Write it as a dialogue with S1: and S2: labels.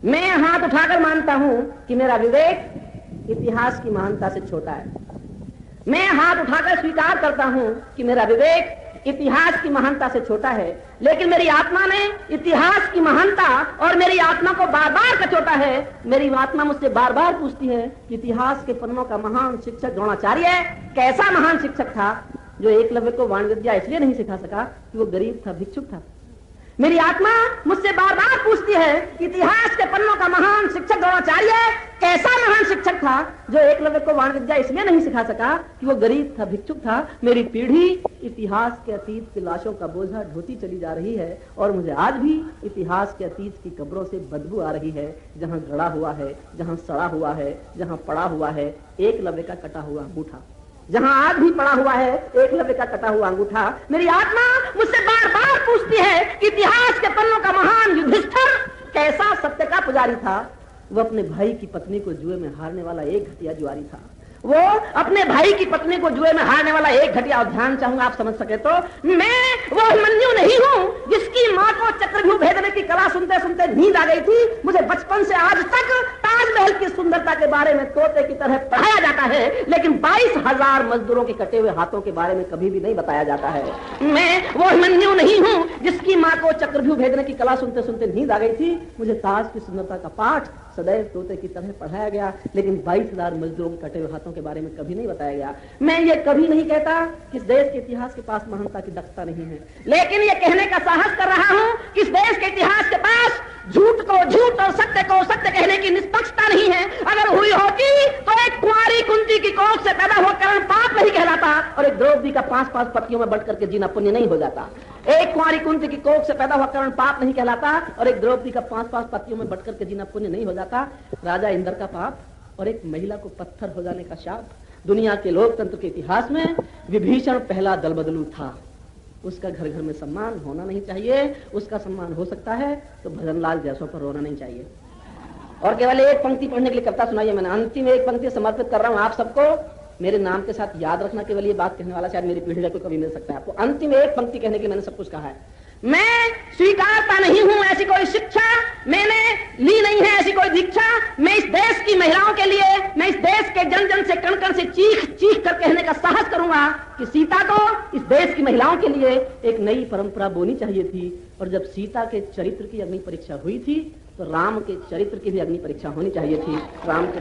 S1: मैं हाथ उठाकर मानता हूं कि मेरा विवेक इतिहास की महानता से छोटा है। मैं हाथ उठाकर स्वीकार करता हूं कि मेरा विवेक इतिहास की महानता से छोटा है, लेकिन मेरी आत्मा ने इतिहास की महानता और मेरी आत्मा को बार बार कचोटा है। मेरी आत्मा मुझसे बार बार पूछती है कि इतिहास के पन्नों का महान शिक्षक द्रोणाचार्य कैसा महान शिक्षक था जो एकलव्य को वाण विद्या इसलिए नहीं सिखा सका कि वो गरीब था, भिक्षुक था। मेरी आत्मा मुझसे बार बार पूछती है कि इतिहास के पन्नों का महान शिक्षक द्रोणाचार्य कैसा महान शिक्षक था जो एकलव्य को वाण विद्या इसलिए नहीं सिखा सका कि वो गरीब था, भिक्षुक था। मेरी पीढ़ी इतिहास के अतीत की लाशों का बोझा ढोती चली जा रही है और मुझे आज भी इतिहास के अतीत की कब्रों से बदबू आ रही है, जहां गड़ा हुआ है, जहां सड़ा हुआ है, जहां पड़ा हुआ है एकलव्य का कटा हुआ अंगूठा, जहां आज भी पड़ा हुआ है एकलव्य का कटा हुआ अंगूठा। मेरी आत्मा मुझसे बार बार पूछती है कि इतिहास के पन्नों का महान युधिष्ठिर कैसा सत्य का पुजारी था। वो अपने भाई की पत्नी को जुए में हारने वाला एक घटिया जुआरी था। वो अपने भाई की पत्नी को जुए में हारने वाला एक घटिया। और ध्यान चाहूंगा आप समझ सके तो, मैं वो अभिमन्यु नहीं हूं जिसकी मां को चक्रव्यूह भेदने की कला सुनते सुनते नींद आ गई थी। मुझे बचपन से आज तक ताजमहल की सुंदरता के बारे में तोते की तरह पढ़ाया जाता है, लेकिन 22,000 मजदूरों के कटे हुए हाथों के बारे में कभी भी नहीं बताया जाता है। मैं वो अभिमन्यु नहीं हूं जिसकी मां को चक्रव्यूह भेदने की कला सुनते सुनते नींद आ गई थी। मुझे ताज की सुंदरता का पाठ सदैव तोते की तरह पढ़ाया गया, लेकिन 22,000 मजदूरों के कटे हुए हाथों के बारे में कभी नहीं बताया गया। मैं ये कभी नहीं कहता कि इस देश के इतिहास के पास महानता की दक्षता नहीं है, लेकिन ये कहने का साहस कर रहा हूं कि इस देश के इतिहास के पास झूठ को झूठ और सत्य को सत्य कहने की निष्पक्षता नहीं है। अगर हुई होती तो एक कुंवारी कुंती की कोख से पैदा हुआ कर्ण पाप नहीं कहलाता और एक द्रौपदी का 5-5 पतियों में बंट करके जीना पुण्य नहीं हो जाता। एक कुंवारी कुंती की कोख से पैदा हुआ कर्ण पाप नहीं कहलाता और एक द्रौपदी का 5-5 पतियों में बंट करके जीना पुण्य नहीं हो जाता। राजा इंद्र का पाप और एक महिला को पत्थर हो जाने का शाप। दुनिया के लोकतंत्र के इतिहास में विभीषण पहला दलबदलू था। उसका घर घर में सम्मान होना नहीं चाहिए। उसका सम्मान हो सकता है तो भजनलाल जैसों पर रोना नहीं चाहिए। और केवल एक पंक्ति पढ़ने के लिए कविता सुनाइए। मैंने अंतिम एक पंक्ति समर्पित कर रहा हूं आप सबको। मेरे नाम के साथ याद रखना, केवल ये बात कहने वाला शायद मेरी पीढ़ी को कभी मिल सकता है। आपको अंतिम एक पंक्ति कहने के लिए मैंने सब कुछ कहा है। मैं स्वीकारता नहीं हूं ऐसी कोई शिक्षा, मैंने ली नहीं है ऐसी कोई दीक्षा। मैं इस देश की महिलाओं के लिए, मैं इस देश के जन जन से कण कण से चीख चीख कर कहने का साहस करूंगा कि सीता को इस देश की महिलाओं के लिए एक नई परंपरा बोनी चाहिए थी। और जब सीता के चरित्र की अग्नि परीक्षा हुई थी तो राम के चरित्र की भी अग्नि परीक्षा होनी चाहिए थी। राम के